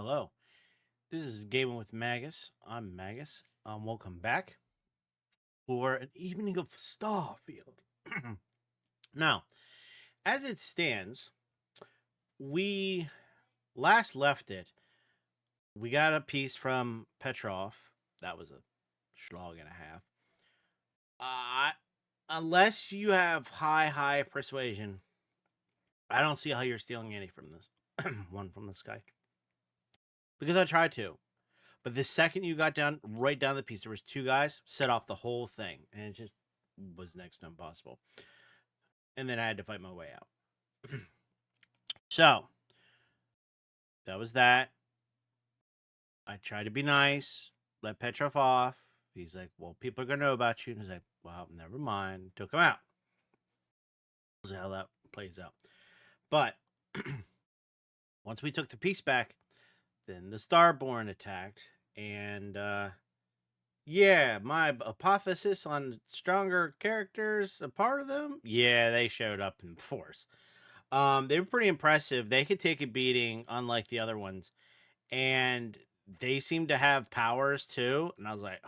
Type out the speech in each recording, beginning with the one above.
Hello, this is Gaming with Magus. I'm Magus. Welcome back for an evening of Starfield. Now, as it stands, we last left it. We got a piece from Petrov. That was a schlog and a half. Uh, unless you have high persuasion, I don't see how you're stealing any from this one from this guy. Because I tried to. But the second you got down, right down the piece, there was two guys, set off the whole thing, and it just was next to impossible. And then I had to fight my way out. So that was that. I tried to be nice, let Petrov off. He's like, "Well, people are gonna know about you." And he's like, "Well, never mind." Took him out. We'll see how that plays out. But once we took the piece back, then the Starborn attacked, and yeah, my hypothesis on stronger characters, a part of them, yeah, they showed up in force. They were pretty impressive. They could take a beating, unlike the other ones, and they seemed to have powers too. And I was like,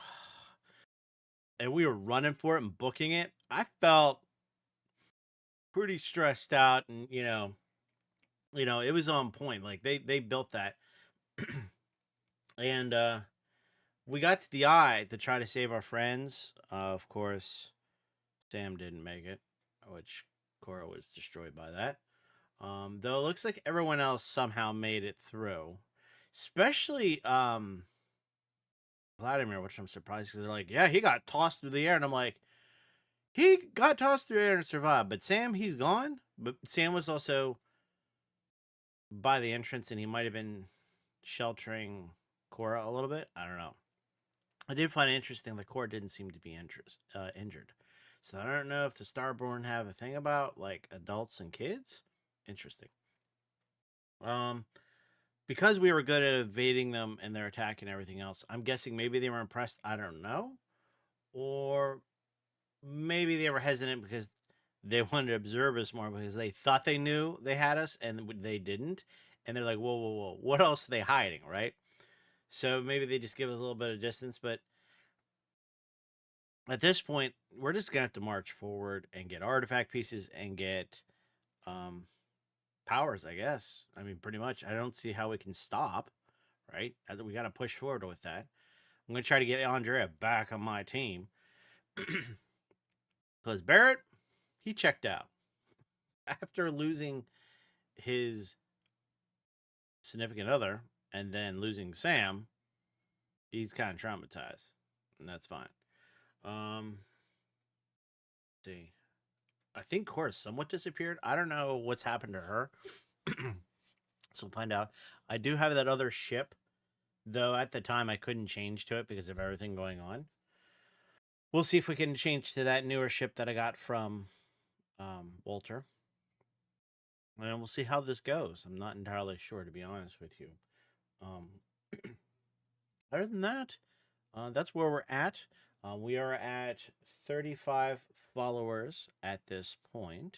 and we were running for it and booking it. I felt pretty stressed out, and it was on point. Like they built that, and we got to the eye to try to save our friends. Of course, Sam didn't make it, which Cora was destroyed by that. Though it looks like everyone else somehow made it through, especially Vladimir, which I'm surprised because they're like, yeah, he got tossed through the air, and I'm like, he got tossed through the air and survived, but Sam, he's gone. But Sam was also by the entrance, and he might have been sheltering Cora a little bit. I don't know. I did find it interesting that Cora didn't seem to be injured. So I don't know if the Starborn have a thing about like adults and kids. Interesting. Um, because we were good at evading them and their attack and everything else, I'm guessing maybe they were impressed. I don't know. Or maybe they were hesitant because they wanted to observe us more because they thought they knew they had us and they didn't. And they're like, whoa. What else are they hiding, right? So maybe they just give us a little bit of distance. But at this point, we're just going to have to march forward and get artifact pieces and get um, powers, I guess. I mean, pretty much. I don't see how we can stop, right? We got to push forward with that. I'm going to try to get Andrea back on my team. Because Barrett, he checked out. After losing his significant other and then losing Sam, he's kind of traumatized. And that's fine. Let's see. I think Cora somewhat disappeared. I don't know what's happened to her. So we'll find out. I do have that other ship, though at the time I couldn't change to it because of everything going on. We'll see if we can change to that newer ship that I got from Walter. And we'll see how this goes. I'm not entirely sure, to be honest with you. Um, other than that, that's where we're at. We are at 35 followers at this point,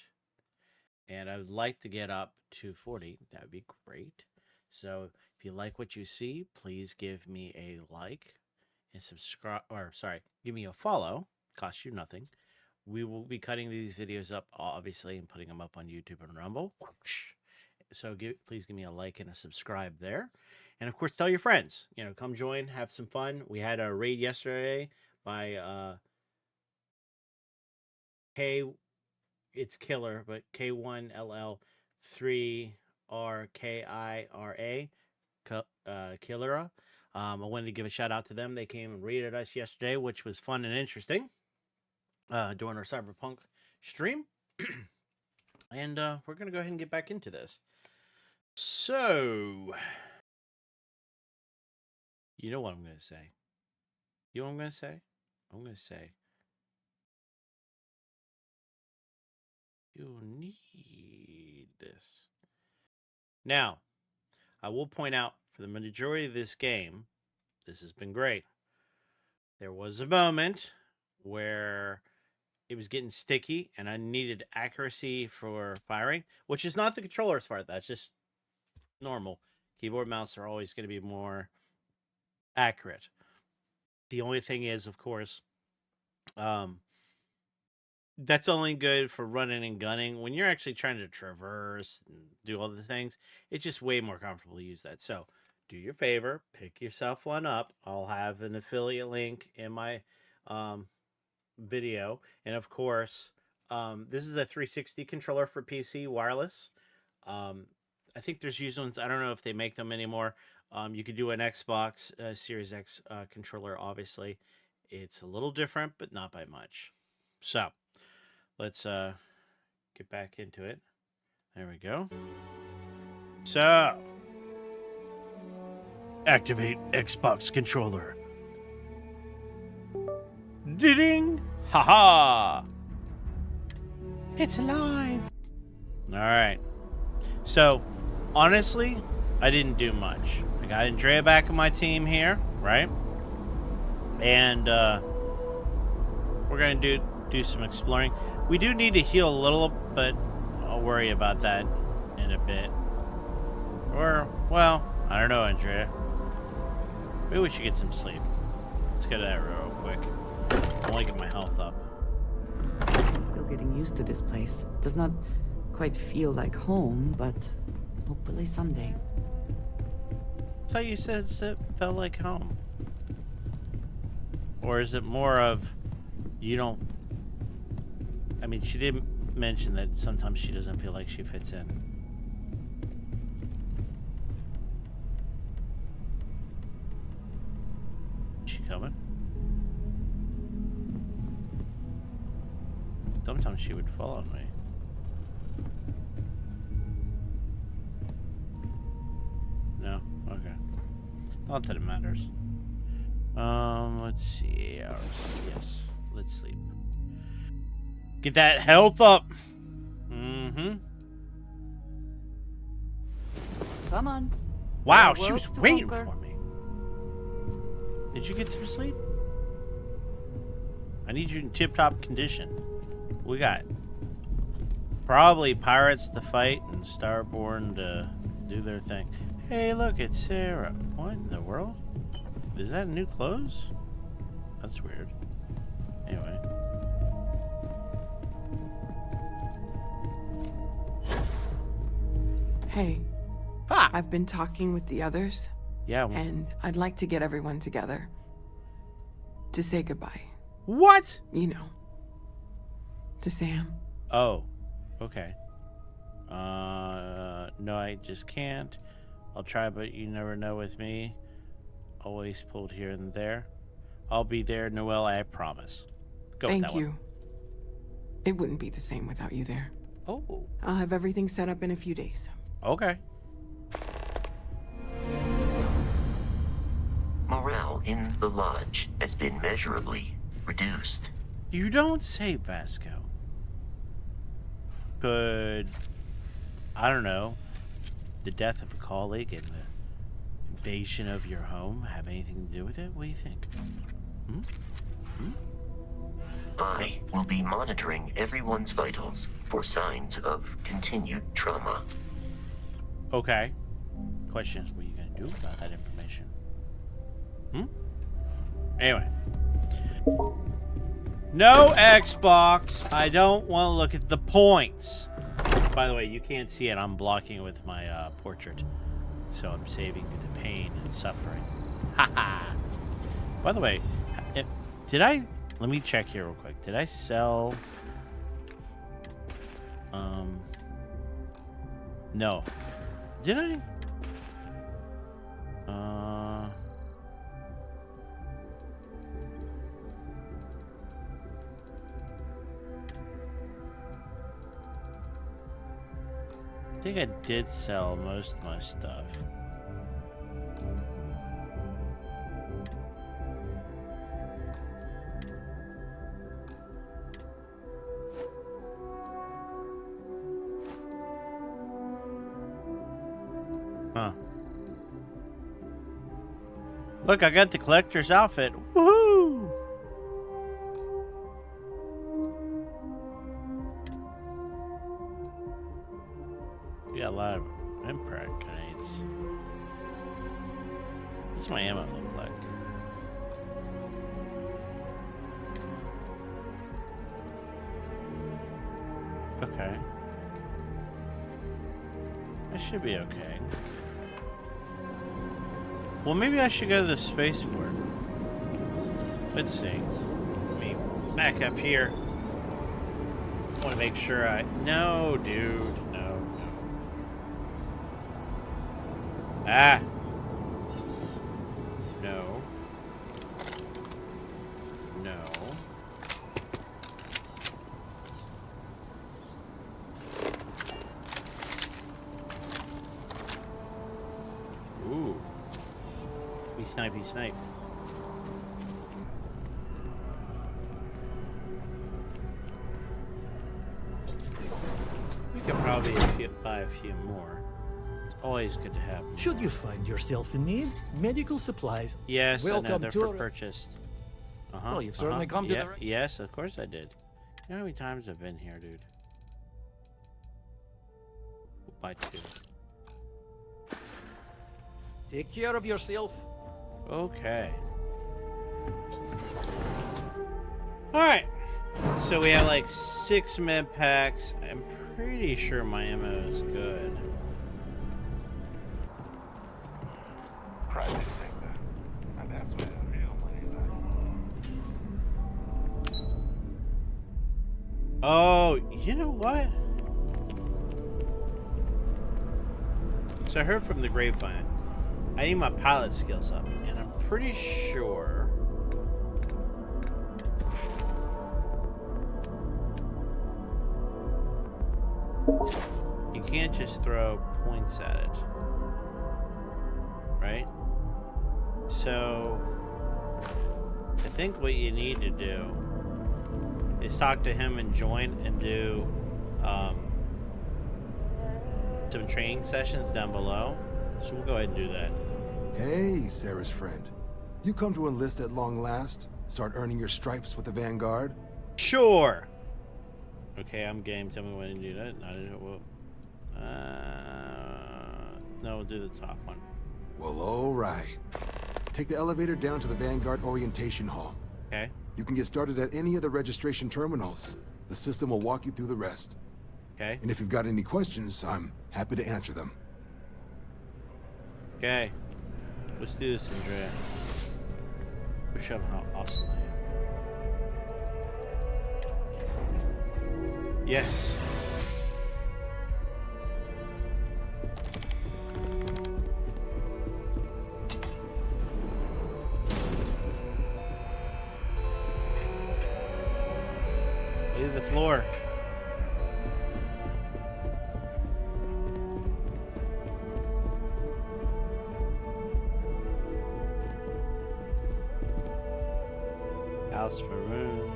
and I would like to get up to 40. That would be great. So if you like what you see, please give me a like and subscribe, or sorry, give me a follow. Costs you nothing. We will be cutting these videos up, obviously, and putting them up on YouTube and Rumble. So please give me a like and a subscribe there. And of course, tell your friends. Come join, have some fun. We had a raid yesterday by K. It's killer, but K1LL3RKIRA, Killera. I wanted to give a shout out to them. They came and raided us yesterday, which was fun and interesting. During our Cyberpunk stream. And we're going to go ahead and get back into this. So, you know what I'm going to say. You know what I'm going to say? I'm going to say, you need this. Now, I will point out for the majority of this game, this has been great. There was a moment where it was getting sticky and I needed accuracy for firing, which is not the controller's fault. That's just normal. Keyboard mouse are always going to be more accurate. The only thing is, of course, that's only good for running and gunning. When you're actually trying to traverse and do all the things, it's just way more comfortable to use that. So do your favor, pick yourself one up. I'll have an affiliate link in my video. And of course, this is a 360 controller for PC wireless. I think there's used ones. I don't know if they make them anymore. You could do an Xbox Series X controller, obviously. It's a little different, but not by much. So let's get back into it. There we go. So, activate Xbox controller. Ding! Haha! It's alive! Alright. So, honestly, I didn't do much. I got Andrea back on my team here, right? And we're going to do some exploring. We do need to heal a little, but I'll worry about that in a bit. Or, well, I don't know, Andrea. Maybe we should get some sleep. Let's get that real quick. I want to get my health up. Still getting used to this place. Does not quite feel like home, but hopefully someday. I thought you said it felt like home. Or is it more of you don't... I mean, she did mention that sometimes she doesn't feel like she fits in. Is she coming? Sometimes she would follow me. No? Okay. Not that it matters. Let's see. Yes. Let's sleep. Get that health up. Mm-hmm. Come on. Wow, she was waiting for me. Did you get some sleep? I need you in tip-top condition. We got probably pirates to fight and Starborn to do their thing. Hey, look, it's Sarah. What in the world? Is that new clothes? That's weird. Anyway. Hey. Ha! I've been talking with the others. Yeah. And I'd like to get everyone together. To say goodbye. What? You know. To Sam. Oh. Okay. No, I just can't. I'll try, but you never know with me. Always pulled here and there. I'll be there, Noelle, I promise. Go with that Thank you. one. It wouldn't be the same without you there. Oh. I'll have everything set up in a few days. Okay. Morale in the lodge has been measurably reduced. You don't say, Vasco. Could, I don't know, the death of a colleague and the invasion of your home have anything to do with it? What do you think? I will be monitoring everyone's vitals for signs of continued trauma. Okay. Question is, what are you going to do about that information? Anyway. No Xbox. I don't want to look at the points. By the way, you can't see it. I'm blocking it with my portrait. So I'm saving you the pain and suffering. Haha. By the way, did I... Let me check here real quick. Did I sell... No. Did I? I think I did sell most of my stuff. Huh. Look, I got the collector's outfit. Woohoo! We got a lot of impact grenades. What's my ammo look like? Okay. I should be okay. Well, maybe I should go to the spaceport. Let's see. Let me back up here. I want to make sure I... No, dude. No. Ah. No. No. Ooh. Be snipey snipe. We could probably buy a few more. It's always good to have more. Should you find yourself in need, medical supplies. Yes, I know Welcome they're to for our- purchased. Well, you've certainly come to the right- Yes, of course I did. You know how many times I've been here, dude? By 2. Take care of yourself. Okay. Alright. So we have like 6 med packs. I'm pretty sure my ammo is good. Private sector. And that's where the real money's at. Oh, you know what? So I heard from the grapevine. I need my pilot skills up, and I'm pretty sure you can't just throw points at it, right? So I think what you need to do is talk to him and join and do some training sessions down below. So we'll go ahead and do that. Hey, Sarah's friend. You come to enlist at long last? Start earning your stripes with the Vanguard? Sure. Okay, I'm game. Tell me when to do that. No, we'll do the top one. Well, all right. Take the elevator down to the Vanguard Orientation Hall. Okay. You can get started at any of the registration terminals. The system will walk you through the rest. Okay. And if you've got any questions, I'm happy to answer them. Okay. Let's do this, Andrea. Show them how awesome I am. Yes. Leave the floor. House for Moon.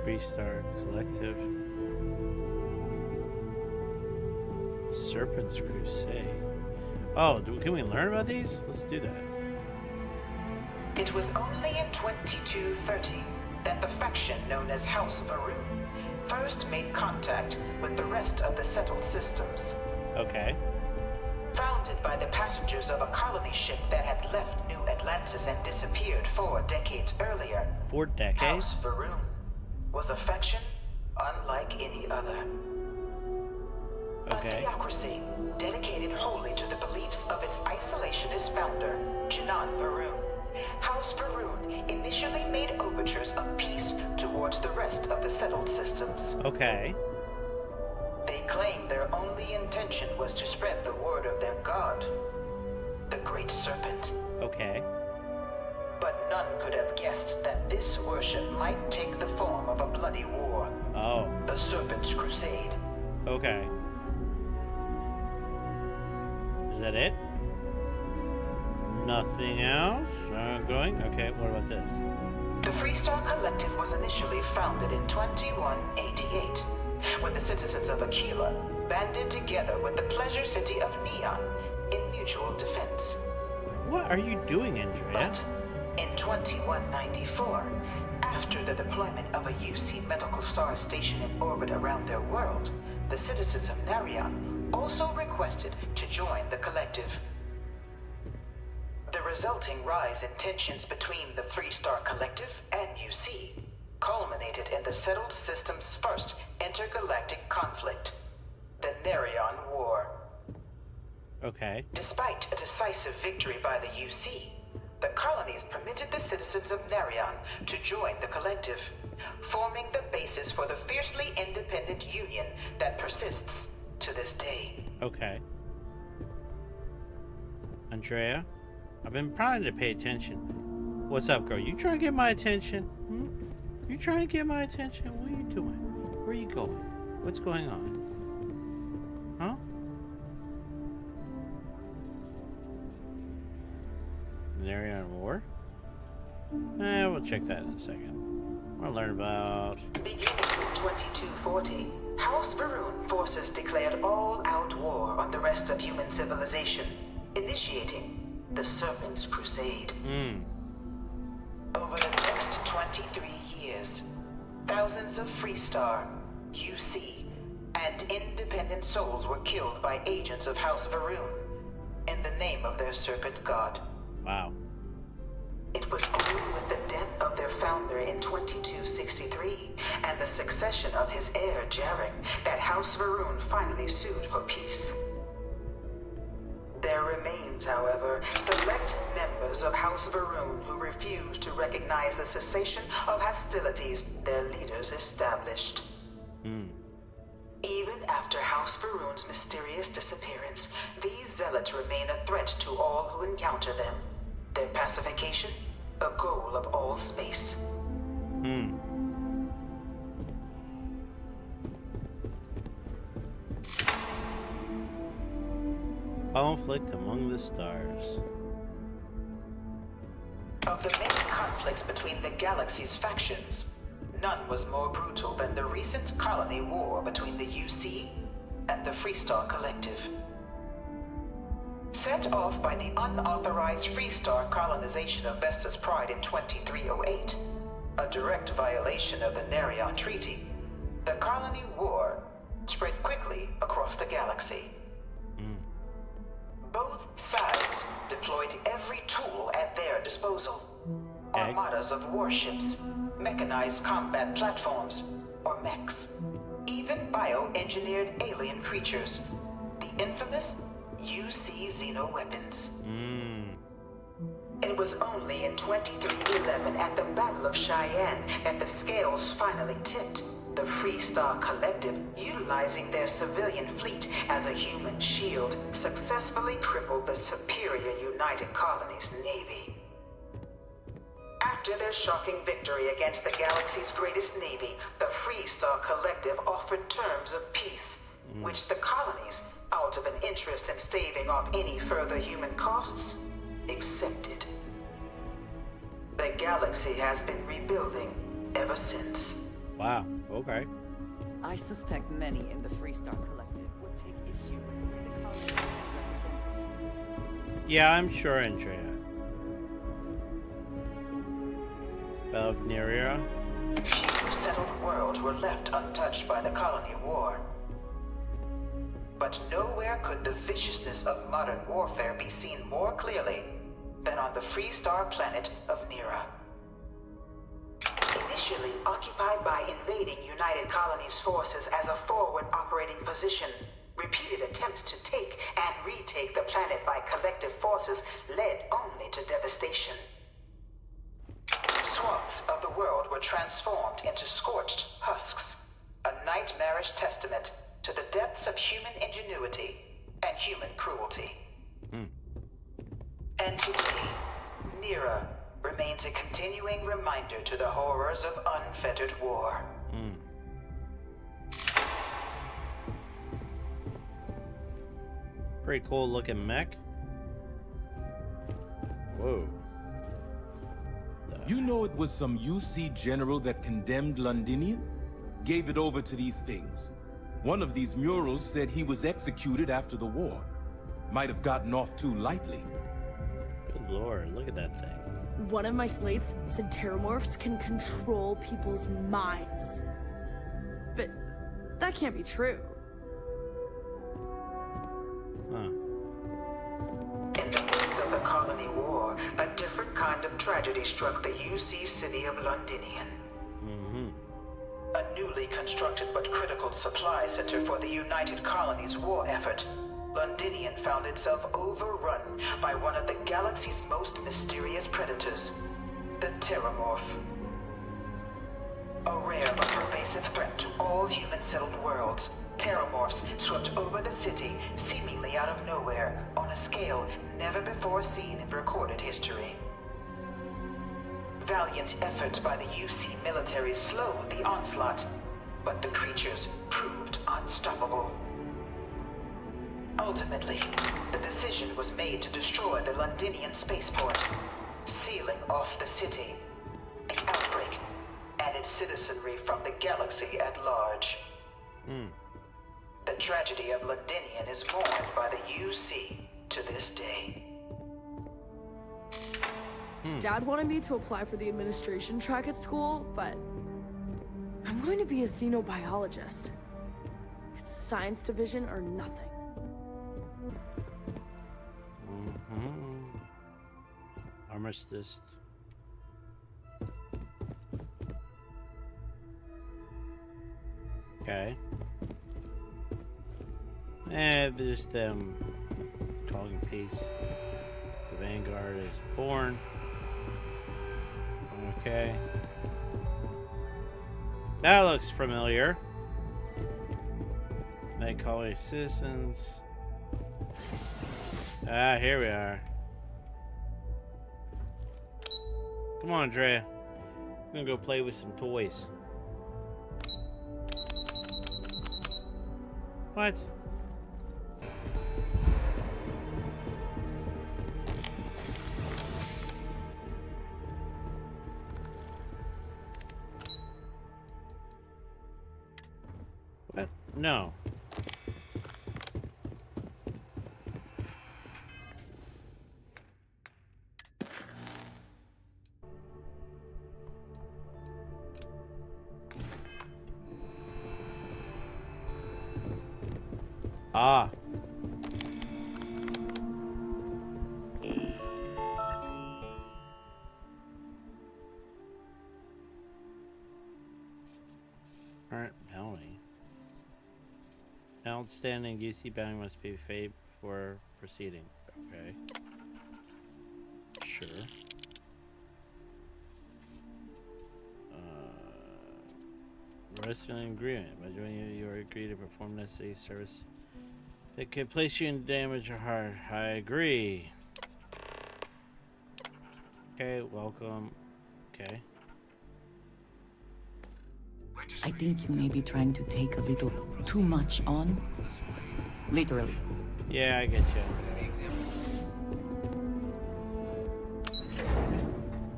Restart Collective. Serpent's Crusade. Oh, can we learn about these? Let's do that. It was only in 2230 that the faction known as House Varun first made contact with the rest of the settled systems. Okay. Founded by the passengers of a colony ship that had left New Atlantis and disappeared 4 decades earlier, 4 decades? House Varun was a faction unlike any other. Okay. A theocracy dedicated wholly to the beliefs of its isolationist founder, Jinan Varun. House Varun initially made overtures of peace towards the rest of the settled systems. Okay. They claimed their only intention was to spread the word of their god, the Great Serpent. Okay. But none could have guessed that this worship might take the form of a bloody war. Oh. The Serpent's Crusade. Okay. Is that it? Nothing else? Going? Okay, what about this? The Freestar Collective was initially founded in 2188, when the citizens of Aquila banded together with the Pleasure City of Neon in mutual defense. What are you doing, Andrea? But in 2194, after the deployment of a UC medical star station in orbit around their world, the citizens of Narion also requested to join the collective. resulting rise in tensions between the Freestar Collective and UC culminated in the settled system's first intergalactic conflict, the Nerion War. Okay. Despite a decisive victory by the UC, the colonies permitted the citizens of Nerion to join the Collective, forming the basis for the fiercely independent union that persists to this day. Okay. Andrea, I've been trying to pay attention. What's up, girl? You trying to get my attention? Hmm? You trying to get my attention? What are you doing? Where are you going? What's going on? Huh? Nerion War? We'll check that in a second. I want to learn about... Beginning in 2240, House Varun forces declared all-out war on the rest of human civilization, initiating the Serpent's Crusade. Over the next 23 years, thousands of Freestar, UC, and independent souls were killed by agents of House Varun in the name of their Serpent God. Wow. It was only with the death of their founder in 2263 and the succession of his heir, Jarek, that House Varun finally sued for peace. There remains, however, select members of House Varun who refuse to recognize the cessation of hostilities their leaders established. Even after House Varun's mysterious disappearance, these zealots remain a threat to all who encounter them. Their pacification, a goal of all space. Conflict among the stars. Of the many conflicts between the galaxy's factions, none was more brutal than the recent colony war between the UC and the Freestar Collective. Set off by the unauthorized Freestar colonization of Vesta's Pride in 2308, a direct violation of the Nerion Treaty, the colony war spread quickly across the galaxy. Both sides deployed every tool at their disposal. Armadas of warships, mechanized combat platforms, or mechs, even bioengineered alien creatures, the infamous UC xenoweapons. It was only in 2311 at the Battle of Cheyenne that the scales finally tipped. The Freestar Collective, utilizing their civilian fleet as a human shield, successfully crippled the superior United Colonies Navy. After their shocking victory against the galaxy's greatest navy, the Freestar Collective offered terms of peace, which the colonies, out of an interest in staving off any further human costs, accepted. The galaxy has been rebuilding ever since. Wow, okay. I suspect many in the Freestar Collective would take issue with the way the colony is represented. Yeah, I'm sure, Andrea. Of Neria. Few settled worlds were left untouched by the colony war. But nowhere could the viciousness of modern warfare be seen more clearly than on the Freestar planet of Nera. Initially occupied by invading United Colonies forces as a forward operating position, repeated attempts to take and retake the planet by collective forces led only to devastation. Swaths of the world were transformed into scorched husks, a nightmarish testament to the depths of human ingenuity and human cruelty. And today, Nera remains a continuing reminder to the horrors of unfettered war. Pretty cool looking mech. Whoa. You know it was some UC general that condemned Londinian? Gave it over to these things. One of these murals said he was executed after the war. Might have gotten off too lightly. Good lord, look at that thing. One of my slates said terramorphs can control people's minds. But that can't be true. Huh. In the midst of the colony war, tragedy struck the UC city of Londinian. A newly constructed but critical supply center for the United Colonies' war effort, Londinian found itself overrun by one of the galaxy's most mysterious predators, the Terramorph. A rare but pervasive threat to all human-settled worlds, Terramorphs swept over the city seemingly out of nowhere on a scale never before seen in recorded history. Valiant efforts by the UC military slowed the onslaught, but the creatures proved unstoppable. Ultimately, the decision was made to destroy the Londinian spaceport, sealing off the city, the outbreak, and its citizenry from the galaxy at large. The tragedy of Londinian is mourned by the UC to this day. Dad wanted me to apply for the administration track at school, but I'm going to be a xenobiologist. It's science division or nothing. Armistice. Okay. Just them calling peace. The Vanguard is born. Okay. That looks familiar. They call it citizens. Ah, here we are. Come on, Drea. I'm gonna go play with some toys. What? What? No. Ah. Current penalty. Outstanding UC bounty must be paid before proceeding. Okay. Sure. Rest of an agreement. By joining you, you are agreed to perform necessary service that could place you in damage or harm. I agree. Okay, welcome. Okay. I think you may be trying to take a little too much on. Literally. Yeah, I get you.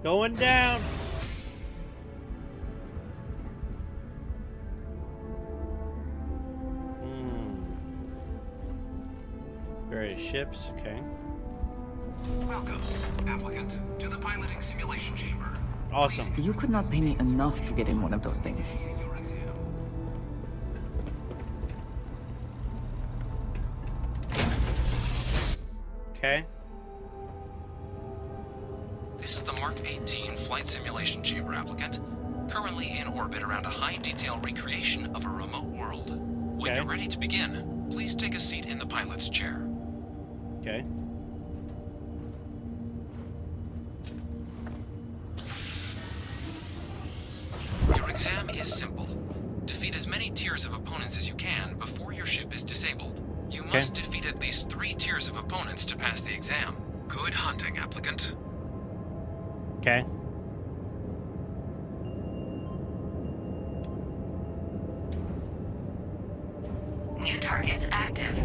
Going down. Various ships, okay. Welcome, applicant, to the piloting simulation chamber. Awesome. You could not pay me enough to get in one of those things. Your exam. Okay. This is the Mark 18 flight simulation chamber, applicant. Currently in orbit around a high-detail recreation of a remote world. When you're ready to begin, please take a seat in the pilot's chair. Okay. Your exam is simple. Defeat as many tiers of opponents as you can before your ship is disabled. You must defeat at least 3 tiers of opponents to pass the exam. Good hunting, applicant. Okay. New targets active.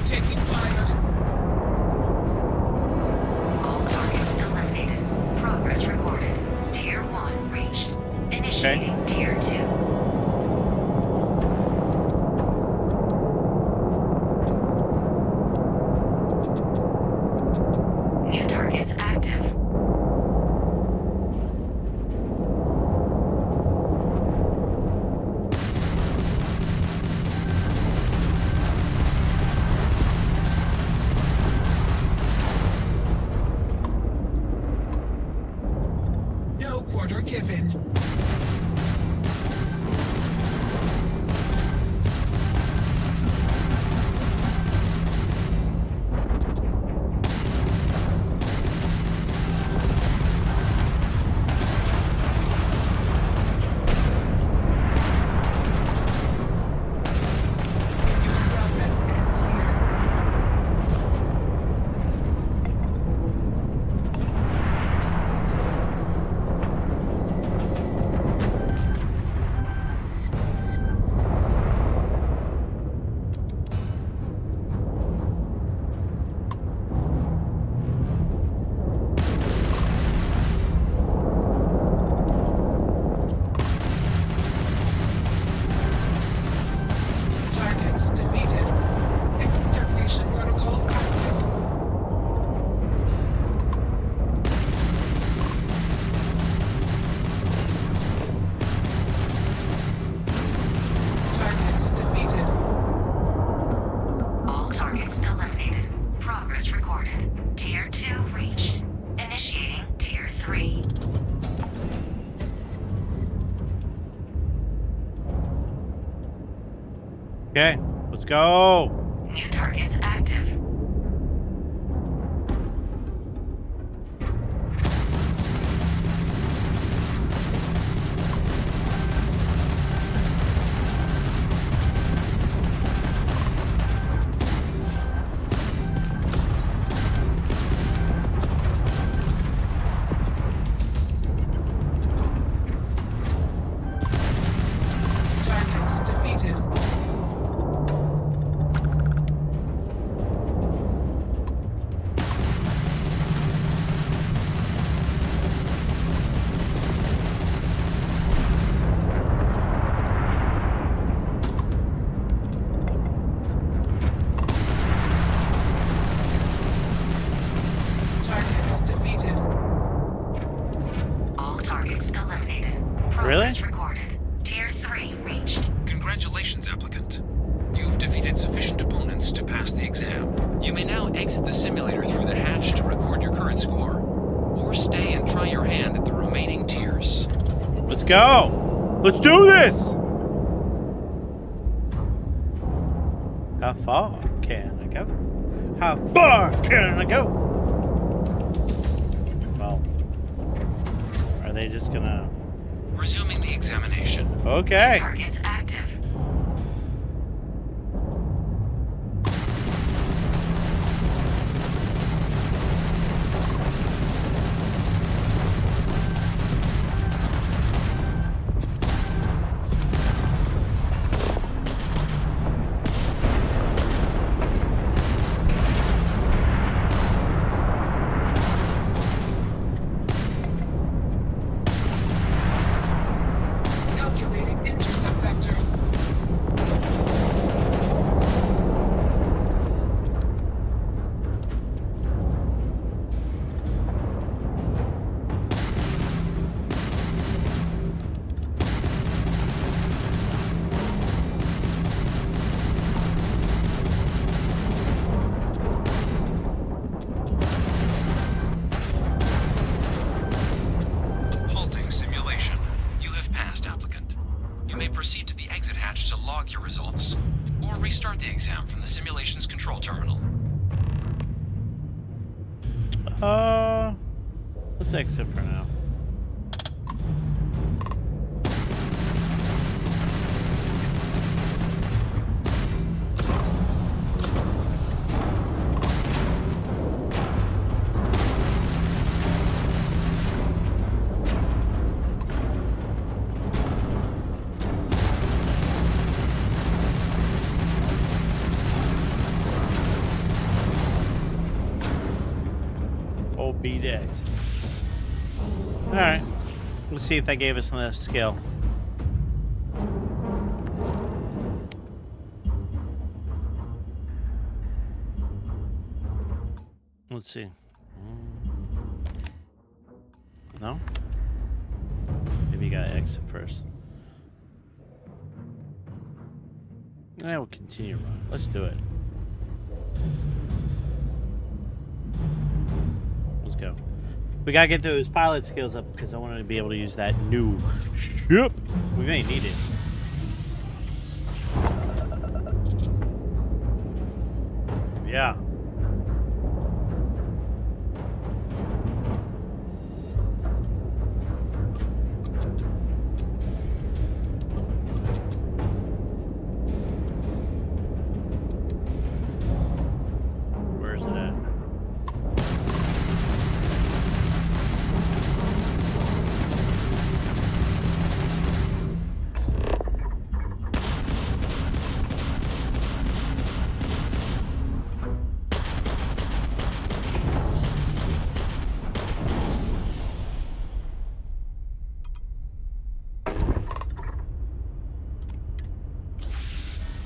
Taking fire. All targets eliminated. Progress recorded. Tier 1 reached. Initiating Tier 2. New targets active. Order given. Okay, let's go. New targets active. Really? Recorded. Tier 3 reached. Congratulations, applicant. You've defeated sufficient opponents to pass the exam. You may now exit the simulator through the hatch to record your current score, or stay and try your hand at the remaining tiers. Let's go! Let's do this! How far can I go? How far can I go? Well, are they just gonna... Resuming the examination. Okay. Targets active. Proceed to the exit hatch to log your results, or restart the exam from the simulation's control terminal. Let's exit for now. B-Dex. Alright. Let's see if that gave us enough skill. Let's see. No? Maybe you gotta exit first. I will continue run. Let's do it. Let's go. We gotta get those pilot skills up because I wanted to be able to use that new ship. We may need it. Yeah. Where's it at?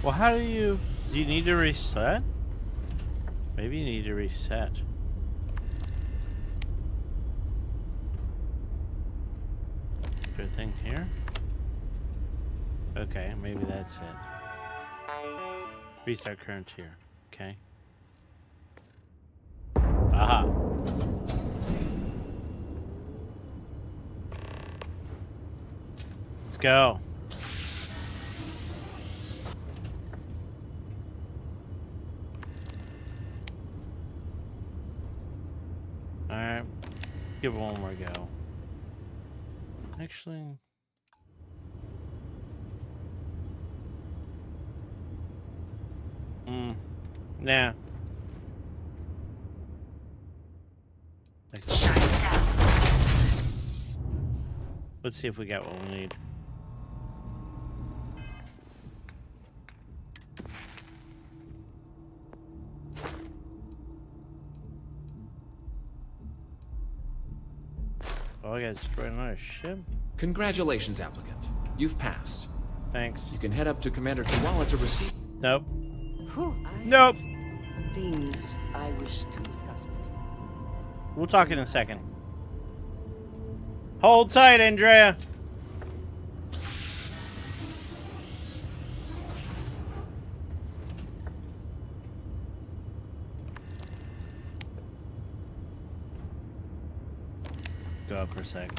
Well, how do you need to reset? Maybe you need to reset. Good thing here. Okay, maybe that's it. Restart current here. Okay. Aha. Let's go. Alright. Give it one more go. Actually... Nah. Let's see if we got what we need. Oh, I gotta destroy another ship? Congratulations, applicant. You've passed. Thanks. You can head up to Commander Chihuahua to receive... Nope. Whew, Nope. Things I wish to discuss with you. We'll talk in a second. Hold tight, Andrea. Go up for a sec.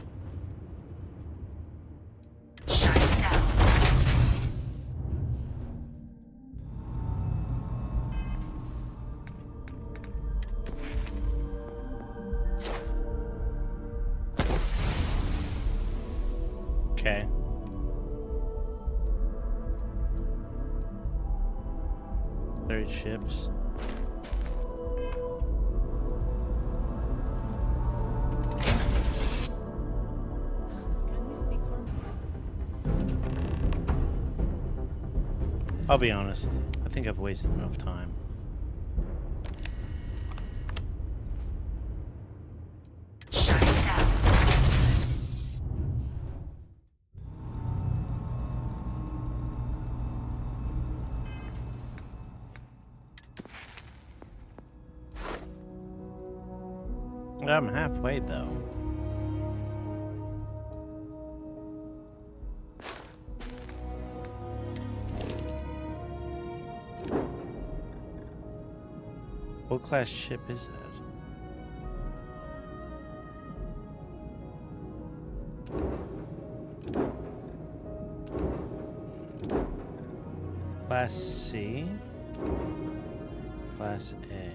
Okay. Third ships. I'll be honest. I think I've wasted enough time. I'm halfway though. What class ship is that? Class C? Class A.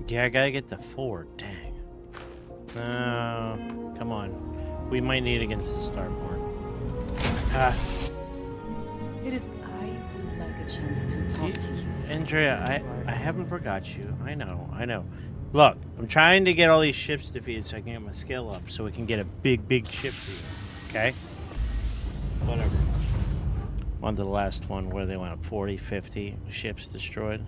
Yeah, I gotta get the 4. Dang. No. Come on. We might need against the starboard. It is. I would like a chance to talk to you. Andrea, I haven't forgot you. I know. Look, I'm trying to get all these ships defeated so I can get my skill up so we can get a big ship for you. Okay? Whatever. On to the last one where they went up 40, 50 ships destroyed.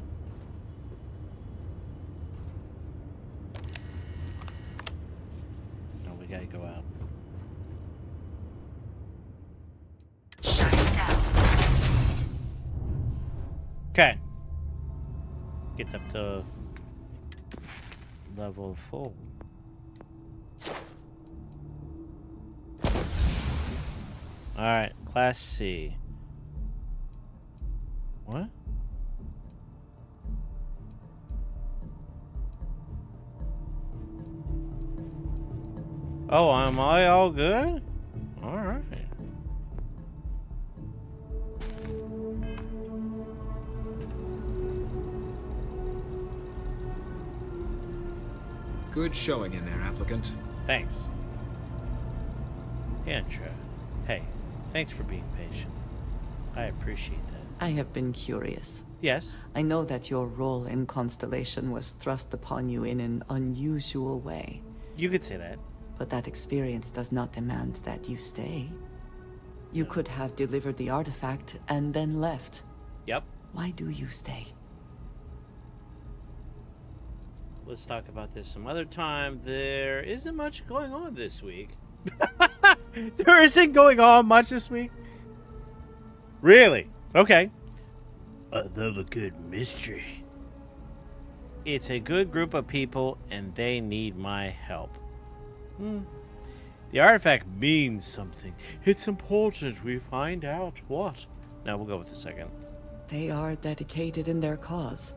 No, we gotta go out. Okay. Get up to level 4. All right, Class C. What? Oh, am I all good? All right. Good showing in there, applicant. Thanks. Intro. Hey, thanks for being patient. I appreciate that. I have been curious. Yes? I know that your role in Constellation was thrust upon you in an unusual way. You could say that. But that experience does not demand that you stay. You could have delivered the artifact and then left. Yep. Why do you stay? Let's talk about this some other time. There isn't much going on this week. There isn't going on much this week? Really? Okay. I love a good mystery. It's a good group of people, and they need my help. The artifact means something. It's important we find out what. Now we'll go with the second. They are dedicated in their cause.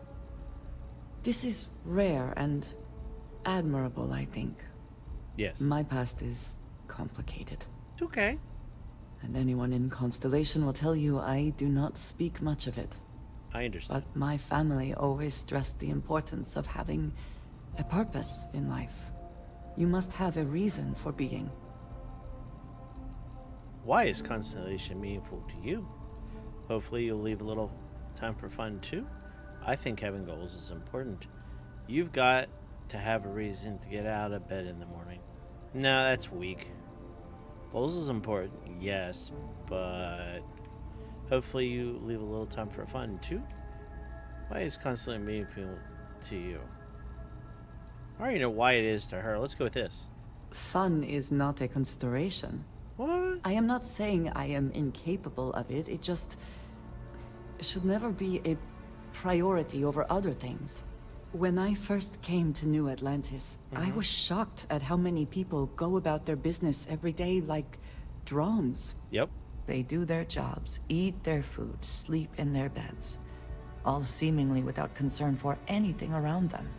This is rare and admirable, I think. Yes. My past is complicated. It's okay. And anyone in Constellation will tell you I do not speak much of it. I understand. But my family always stressed the importance of having a purpose in life. You must have a reason for being. Why is Constellation meaningful to you? Hopefully you'll leave a little time for fun too. I think having goals is important. You've got to have a reason to get out of bed in the morning. No, that's weak. Goals is important, yes, but hopefully you leave a little time for fun too. Why is constantly meaningful to you? I already know why it is to her. Let's go with this. Fun is not a consideration. What? I am not saying I am incapable of it. It just should never be a priority over other things. When I first came to New Atlantis, I was shocked at how many people go about their business every day like drones. Yep. They do their jobs, eat their food, sleep in their beds, all seemingly without concern for anything around them.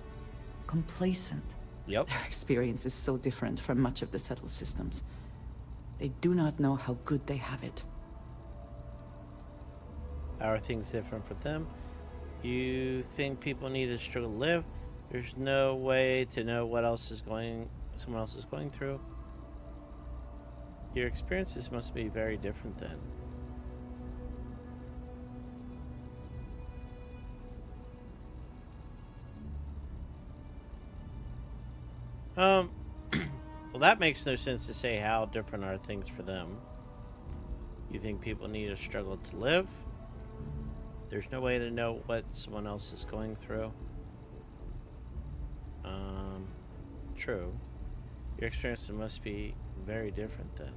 Complacent. Yep. Their experience is so different from much of the settled systems. They do not know how good they have it. How are things different for them? You think people need to struggle to live? There's no way to know what else is someone else is going through. Your experiences must be very different then. Well, that makes no sense to say how different are things for them. You think people need to struggle to live? There's no way to know what someone else is going through. True. Your experiences must be very different then.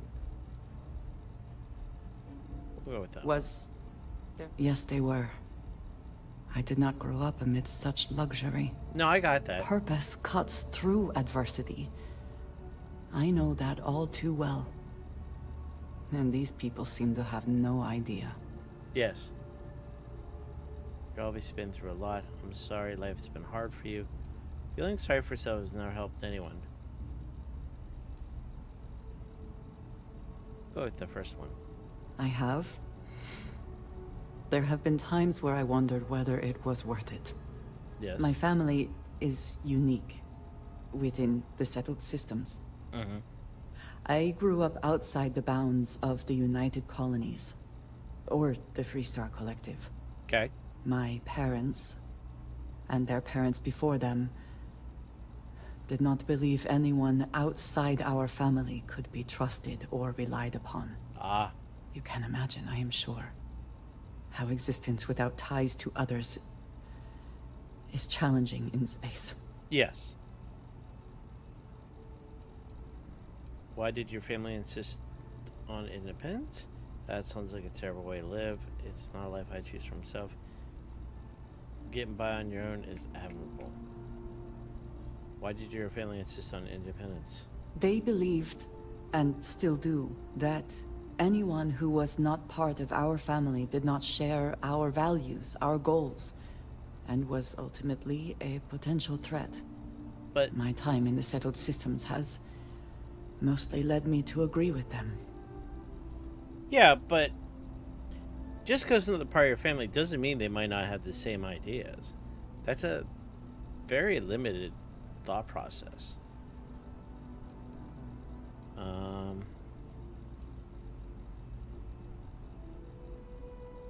We'll go with that. Yes, they were. I did not grow up amidst such luxury. No, I got that. Purpose cuts through adversity. I know that all too well. And these people seem to have no idea. Yes. You've obviously been through a lot. I'm sorry life's been hard for you. Feeling sorry for yourself has never helped anyone. Go with the first one. I have. There have been times where I wondered whether it was worth it. Yes. My family is unique within the settled systems. I grew up outside the bounds of the United Colonies, or the Freestar Collective. Okay. My parents, and their parents before them, did not believe anyone outside our family could be trusted or relied upon. Ah. You can imagine, I am sure, how existence without ties to others is challenging in space. Yes. Why did your family insist on independence? That sounds like a terrible way to live. It's not a life I choose for myself. Getting by on your own is admirable. Why did your family insist on independence? They believed, and still do, that Anyone who was not part of our family did not share our values, our goals, and was ultimately a potential threat. But my time in the settled systems has mostly led me to agree with them. Yeah, but just because they're part of your family doesn't mean they might not have the same ideas. That's a very limited thought process.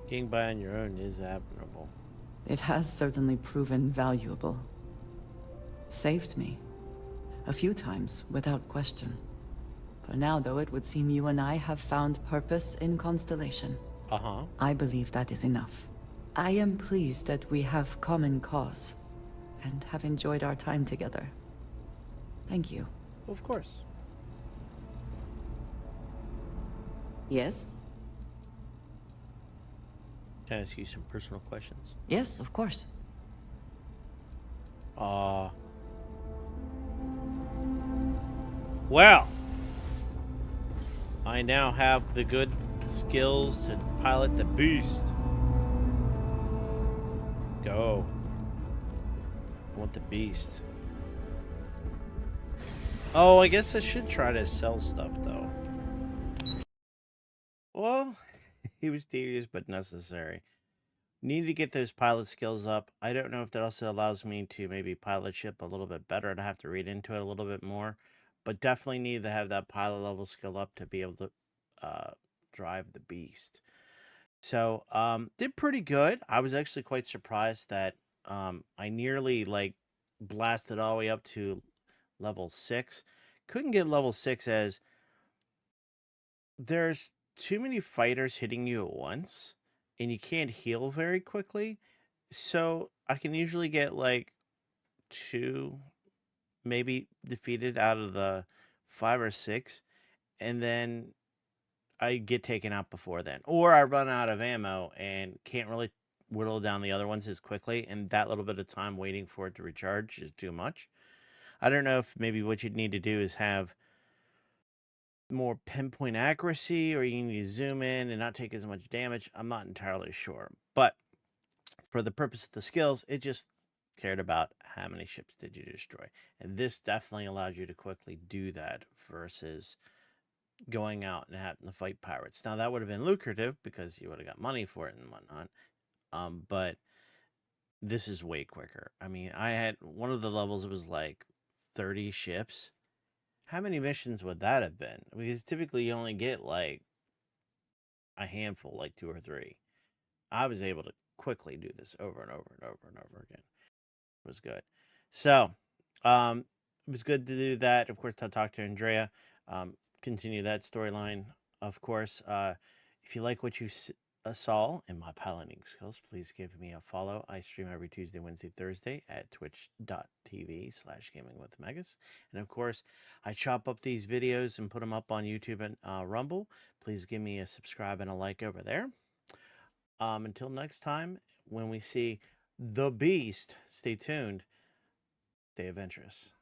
Getting by on your own is admirable. It has certainly proven valuable. Saved me. A few times, without question. For now, though, it would seem you and I have found purpose in Constellation. Uh-huh. I believe that is enough. I am pleased that we have common cause, and have enjoyed our time together. Thank you. Of course. Yes? Can I ask you some personal questions? Yes, of course. Well, I now have the good skills to pilot the beast. Go. I want the beast. Oh, I guess I should try to sell stuff, though. Well, it was tedious but necessary. Need to get those pilot skills up. I don't know if that also allows me to maybe pilot ship a little bit better. I'd have to read into it a little bit more. But definitely need to have that pilot level skill up to be able to drive the beast. So, did pretty good. I was actually quite surprised that I nearly blasted all the way up to level 6. Couldn't get level 6 as there's too many fighters hitting you at once and you can't heal very quickly. So I can usually get 2 maybe defeated out of the 5 or 6, and then I get taken out before then. Or I run out of ammo and can't really whittle down the other ones as quickly, and that little bit of time waiting for it to recharge is too much. I don't know if maybe what you'd need to do is have more pinpoint accuracy, or you need to zoom in and not take as much damage. I'm not entirely sure. But for the purpose of the skills, it just cared about how many ships did you destroy. And this definitely allows you to quickly do that versus going out and having to fight pirates. Now, that would have been lucrative because you would have got money for it and whatnot. But this is way quicker. I mean, I had one of the levels, it was like 30 ships. How many missions would that have been? Because typically you only get like a handful, like 2 or 3. I was able to quickly do this over and over and over and over again. It was good. So, it was good to do that. Of course, to talk to Andrea, continue that storyline. Of course, if you like what you saw in my piloting skills, please give me a follow. I stream every Tuesday, Wednesday, Thursday at twitch.tv/gamingwithmegas. And of course, I chop up these videos and put them up on YouTube and Rumble. Please give me a subscribe and a like over there. Until next time, when we see the beast, stay tuned, stay adventurous.